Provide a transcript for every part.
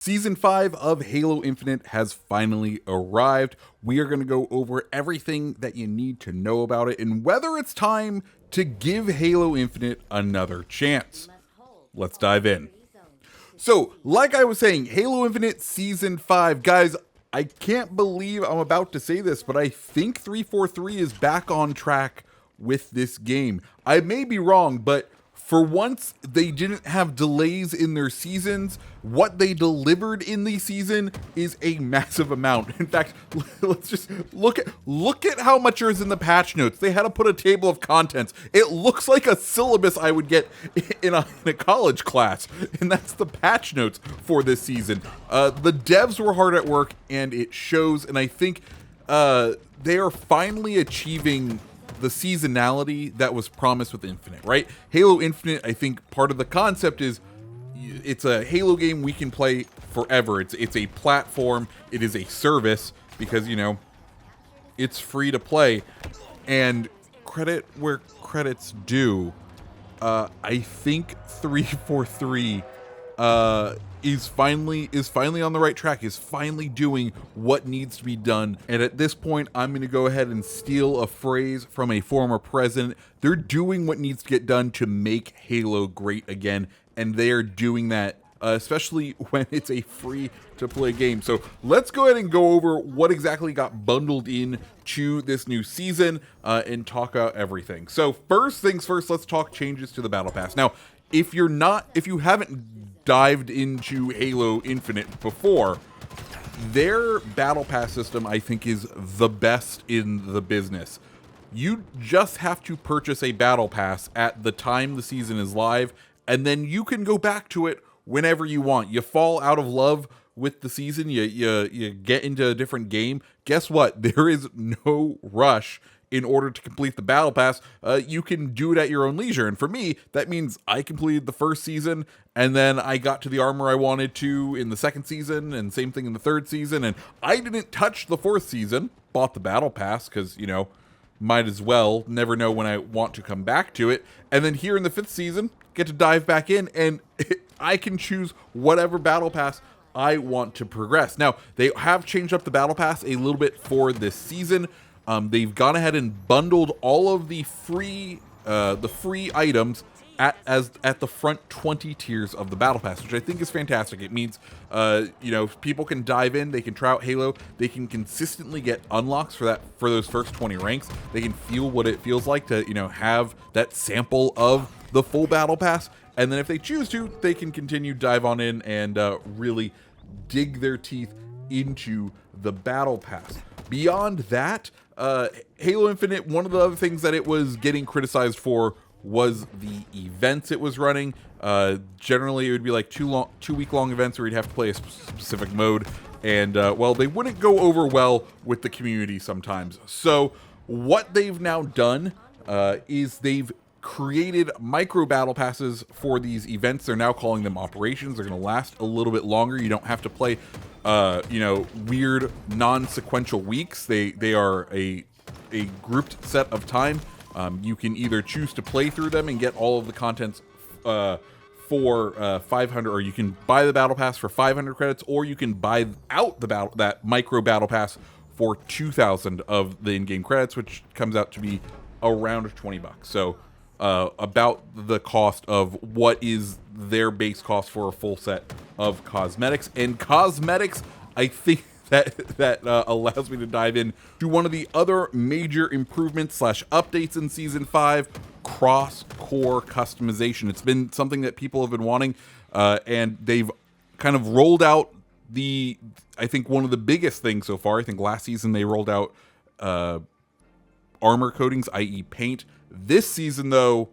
Season 5 of Halo Infinite has finally arrived. We are going to go over everything that you need to know about it and whether it's time to give Halo Infinite another chance. Let's dive in. So, like I was saying, Halo Infinite Season 5. Guys, I can't believe I'm about to say this, but I think 343 is back on track with this game. I may be wrong, but for once, they didn't have delays in their seasons. What they delivered in the season is a massive amount. In fact, let's just look at how much is in the patch notes. They had to put a table of contents. It looks like a syllabus I would get in a college class, and that's the patch notes for this season. The devs were hard at work, and it shows. And I think they are finally achieving the seasonality that was promised with Infinite, right? Halo Infinite, I think part of the concept is it's a Halo game we can play forever. It's a platform, it is a service because, you know, it's free to play. And credit where credit's due. I think 343 is finally on the right track, is finally doing what needs to be done. And at this point, I'm going to go ahead and steal a phrase from a former president. They're doing what needs to get done to make Halo great again, and they are doing that, especially when it's a free-to-play game. So let's go ahead and go over what exactly got bundled in to this new season and talk about everything. So first things first, let's talk changes to the Battle Pass. Now, if you haven't dived into Halo Infinite before, their Battle Pass system, I think, is the best in the business. You just have to purchase a Battle Pass at the time the season is live, and then you can go back to it whenever you want. You fall out of love with the season, you get into a different game. Guess what? There is no rush in order to complete the Battle Pass. You can do it at your own leisure. And for me, that means I completed the first season, and then I got to the armor I wanted to in the second season, and same thing in the third season. And I didn't touch the fourth season, bought the Battle Pass, because, you know, might as well, never know when I want to come back to it. And then here in the fifth season, get to dive back in, and I can choose whatever Battle Pass I want to progress. Now, they have changed up the Battle Pass a little bit for this season. They've gone ahead and bundled all of the free items at the front 20 tiers of the Battle Pass, which I think is fantastic. It means you know, people can dive in, they can try out Halo, they can consistently get unlocks for those first 20 ranks. They can feel what it feels like to, you know, have that sample of the full Battle Pass, and then if they choose to, they can continue dive on in and really dig their teeth into the Battle Pass. Beyond that, Halo Infinite, one of the other things that it was getting criticized for was the events it was running. Generally, it would be like 2 week long events where you'd have to play a specific mode, and well, they wouldn't go over well with the community sometimes. So what they've now done is they've created micro battle passes for these events. They're now calling them operations. They're going to last a little bit longer. You don't have to play you know, weird non-sequential weeks. They are a grouped set of time. You can either choose to play through them and get all of the contents for 500, or you can buy the battle pass for 500 credits, or you can buy out that micro battle pass for 2,000 of the in-game credits, which comes out to be around $20. So about the cost of what is their base cost for a full set of cosmetics. And cosmetics, I think that allows me to dive in to one of the other major improvements / updates in Season 5, cross-core customization. It's been something that people have been wanting, and they've kind of rolled out I think one of the biggest things so far. I think last season they rolled out armor coatings, i.e. paint. This season, though,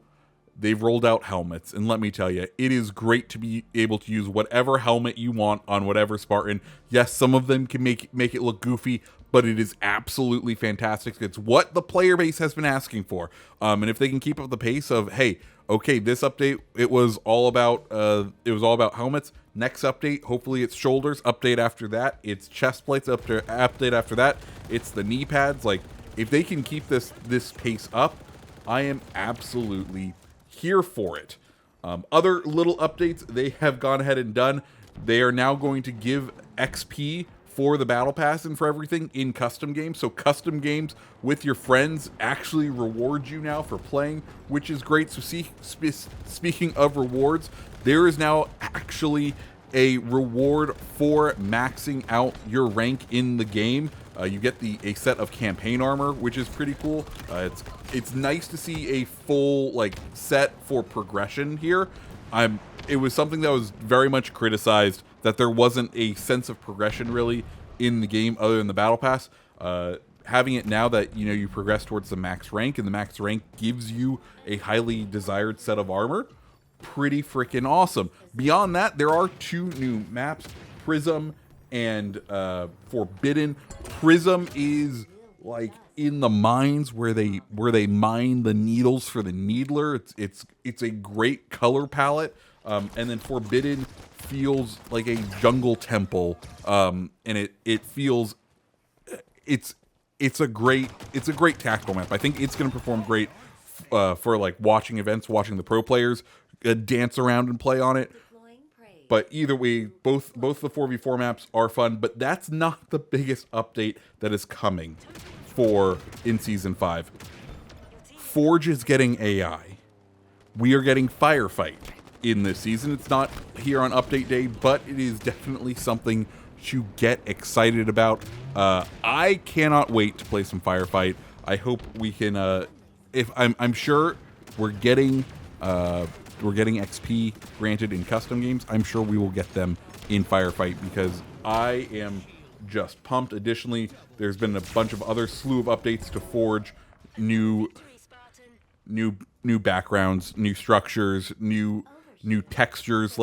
they've rolled out helmets, and let me tell you, it is great to be able to use whatever helmet you want on whatever Spartan. Yes, some of them can make it look goofy, but it is absolutely fantastic. It's what the player base has been asking for, and if they can keep up the pace of, hey, okay, this update it was all about helmets. Next update, hopefully it's shoulders. Update after that, it's chest plates. Update after that, it's the knee pads. Like, if they can keep this pace up, I am absolutely here for it. Other little updates they have gone ahead and done. They are now going to give XP for the battle pass and for everything in custom games. So custom games with your friends actually reward you now for playing, which is great. So speaking of rewards, there is now actually a reward for maxing out your rank in the game. You get a set of campaign armor, which is pretty cool. It's nice to see a full set for progression here. It was something that was very much criticized, that there wasn't a sense of progression really in the game other than the battle pass. Having it now that you progress towards the max rank, and the max rank gives you a highly desired set of armor, pretty freaking awesome. Beyond that, there are 2 new maps, Prism and Forbidden. Prism is in the mines where they mine the needles for the needler. It's a great color palette. And then Forbidden feels like a jungle temple, and it feels it's a great tactical map. I think it's going to perform great for watching events, watching the pro players dance around and play on it. But either way, both the 4v4 maps are fun. But that's not the biggest update that is coming in Season 5. Forge is getting AI. We are getting Firefight in this season. It's not here on update day, but it is definitely something to get excited about. I cannot wait to play some Firefight. I hope we can. I'm sure we're getting XP granted in custom games. I'm sure we will get them in Firefight because I am just pumped. Additionally, there's been a bunch of other slew of updates to Forge, new backgrounds, new structures, new textures.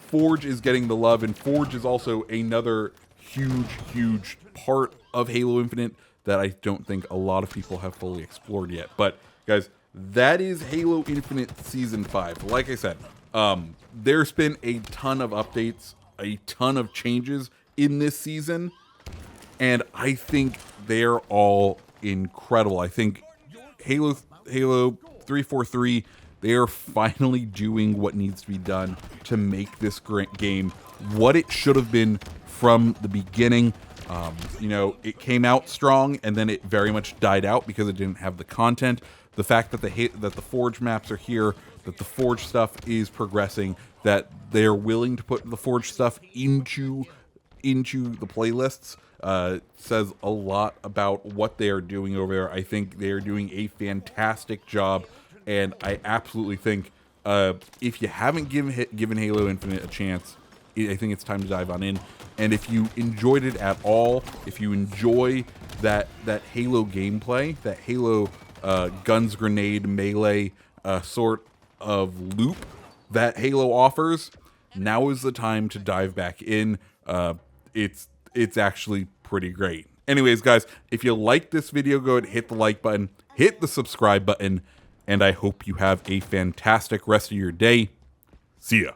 Forge is getting the love, and Forge is also another huge part of Halo Infinite that I don't think a lot of people have fully explored yet. But guys, that is Halo Infinite Season 5. Like I said, there's been a ton of updates, a ton of changes in this season, and I think they're all incredible. I think Halo 343, they are finally doing what needs to be done to make this great game what it should have been from the beginning. It came out strong, and then it very much died out because it didn't have the content. The fact that the Forge maps are here, that the Forge stuff is progressing, that they're willing to put the Forge stuff into the playlists says a lot about what they are doing over there. I think they are doing a fantastic job, and I absolutely think if you haven't given Halo Infinite a chance, I think it's time to dive on in. And if you enjoyed it at all, if you enjoy that Halo gameplay, that Halo guns, grenade, melee sort of loop that Halo offers, now is the time to dive back in. It's actually pretty great. Anyways, guys, if you like this video, go ahead and hit the like button, hit the subscribe button, and I hope you have a fantastic rest of your day. See ya.